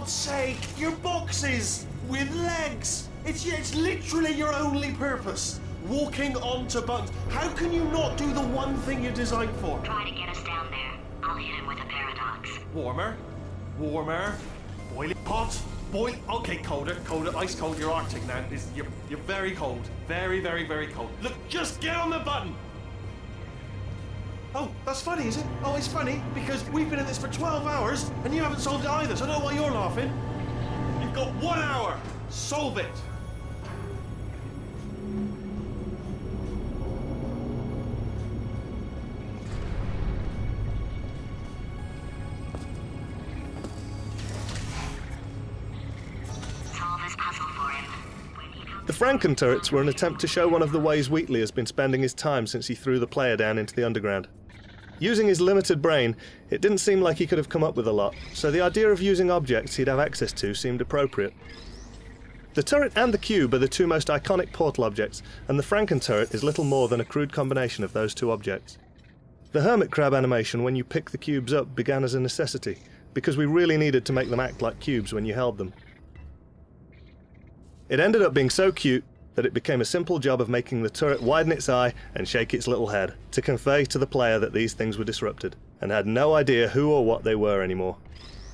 God's sake, your boxes with legs. It's literally your only purpose. Walking onto buttons. How can you not do the one thing you're designed for? Try to get us down there. I'll hit him with a paradox. Warmer. Warmer. Boiling hot. Boil. Okay, colder. Colder. Ice cold. You're Arctic now. You're very cold. Very, very, very cold. Look, just get on the button. Oh, that's funny, is it? Oh, it's funny because we've been at this for 12 hours and you haven't solved it either, so I don't know why you're laughing. You've got 1 hour. Solve it. Solve this puzzle for him. The Franken turrets were an attempt to show one of the ways Wheatley has been spending his time since he threw the player down into the underground. Using his limited brain, it didn't seem like he could have come up with a lot, so the idea of using objects he'd have access to seemed appropriate. The turret and the cube are the two most iconic Portal objects, and the Franken turret is little more than a crude combination of those two objects. The hermit crab animation when you pick the cubes up began as a necessity, because we really needed to make them act like cubes when you held them. It ended up being so cute that it became a simple job of making the turret widen its eye and shake its little head to convey to the player that these things were disrupted and had no idea who or what they were anymore,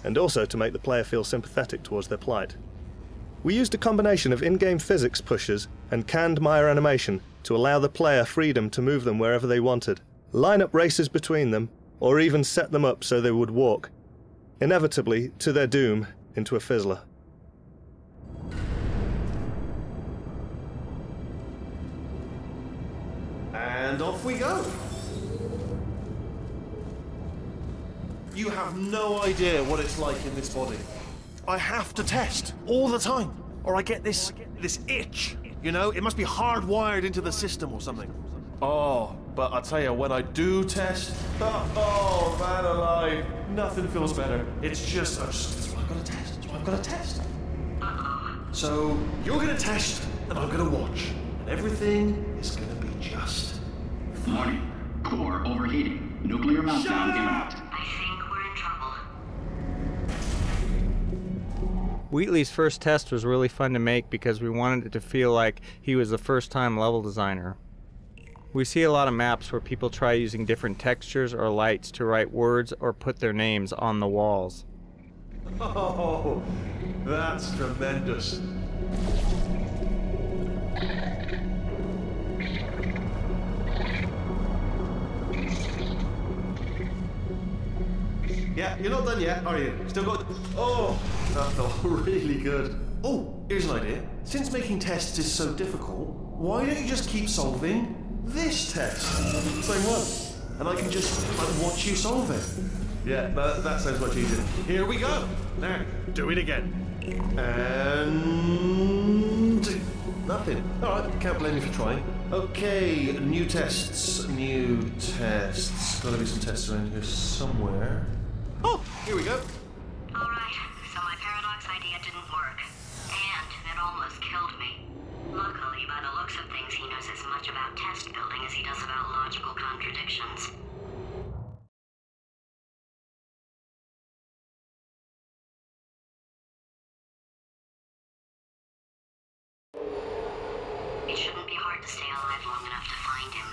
and also to make the player feel sympathetic towards their plight. We used a combination of in-game physics pushes and canned Maya animation to allow the player freedom to move them wherever they wanted, line up races between them, or even set them up so they would walk, inevitably, to their doom, into a fizzler. And off we go. You have no idea what it's like in this body. I have to test all the time, or I get this itch. You know, it must be hardwired into the system or something. Oh, but I tell you, when I do test, oh man alive, nothing feels better. It's just, that's what I've got to test. That's what I've got to test. So you're going to test, and I'm going to watch, and everything is going to be just. Warning. Core overheating. Nuclear meltdown imminent. I think we're in trouble. Wheatley's first test was really fun to make because we wanted it to feel like he was the first-time level designer. We see a lot of maps where people try using different textures or lights to write words or put their names on the walls. Oh, that's tremendous. Yeah, you're not done yet, are you? Still got... Oh, that felt really good. Oh, here's an idea. Since making tests is so difficult, why don't you just keep solving this test? Same one. And I can just watch you solve it. Yeah, that sounds much easier. Here we go. Now, do it again. And... nothing. Alright, can't blame you for trying. Okay, new tests. New tests. Gotta be some tests around here somewhere. Oh, here we go. Alright, so my paradox idea didn't work. And it almost killed me. Luckily, by the looks of things, he knows as much about test building as he does about logical contradictions. It shouldn't be hard to stay alive long enough to find him.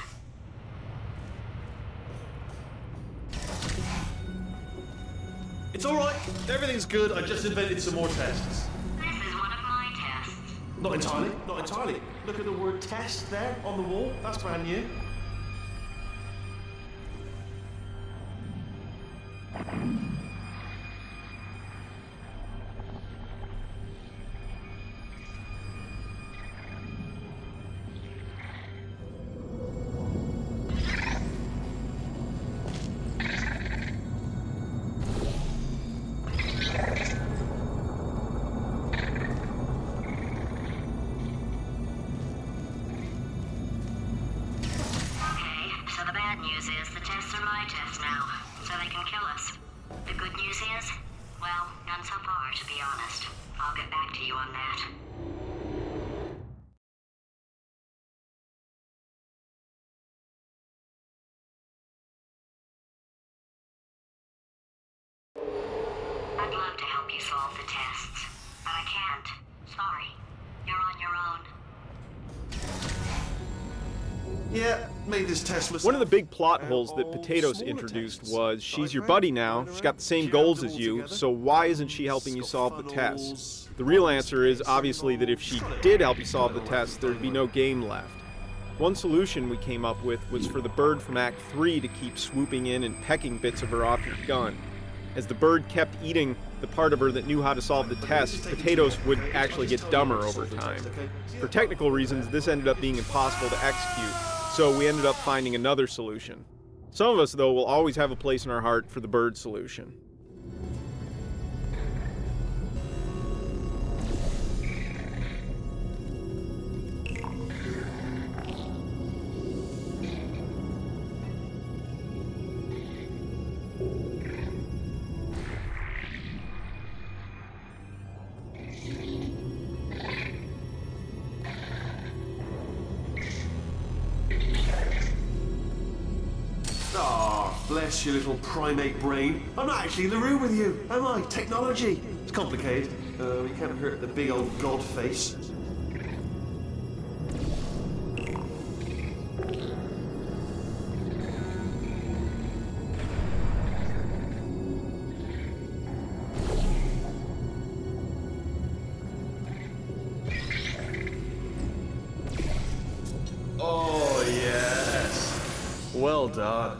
It's alright. Everything's good. I just invented some more tests. This is one of my tests. Not entirely. Not entirely. Look at the word test there on the wall. That's brand new. I'd love to help you solve the tests, but I can't. Sorry. You're on your own. Yeah, made this test myself. One of the big plot holes that Potatoes Smaller introduced tests. was she's your Right, buddy right, now, right, she's got the same jammed goals it as all you, together. so why isn't she helping you It's solve got the funnels, tests? The real answer is obviously that if she did help you solve the tests, there'd be no game left. One solution we came up with was for the bird from Act 3 to keep swooping in and pecking bits of her off your gun. As the bird kept eating the part of her that knew how to solve the tests, Potatoes would actually get dumber over time. For technical reasons, this ended up being impossible to execute, so we ended up finding another solution. Some of us, though, will always have a place in our heart for the bird solution. Bless your little primate brain. I'm not actually in the room with you, am I? Technology. It's complicated. We can't hurt the big old god face. Oh, yes. Well done.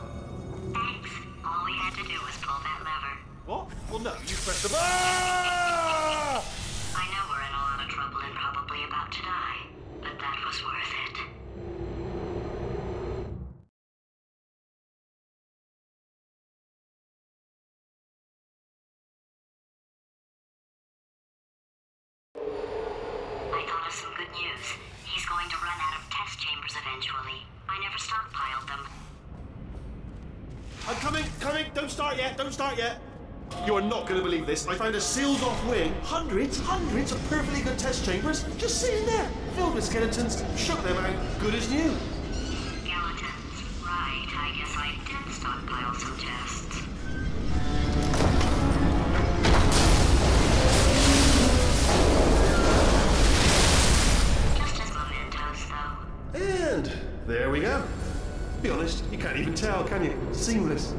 Thanks. All we had to do was pull that lever. What? Well, no, you pressed the button. Ah! I know we're in a lot of trouble and probably about to die, but that was worth it. I thought of some good news. He's going to run out of test chambers eventually. I never stockpiled them. I'm coming, don't start yet, don't start yet. You are not going to believe this. I found a sealed off wing, hundreds of perfectly good test chambers, just sitting there, filled with skeletons, shook them out, good as new. Skeletons. Right, I guess I did stockpile some tests. Just as mementos, though. And there we go. Be honest, you can't even tell, can you? Seamless.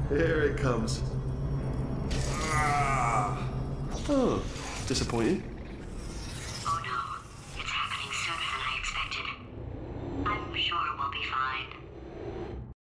Here it comes. Ah! Oh, disappointing.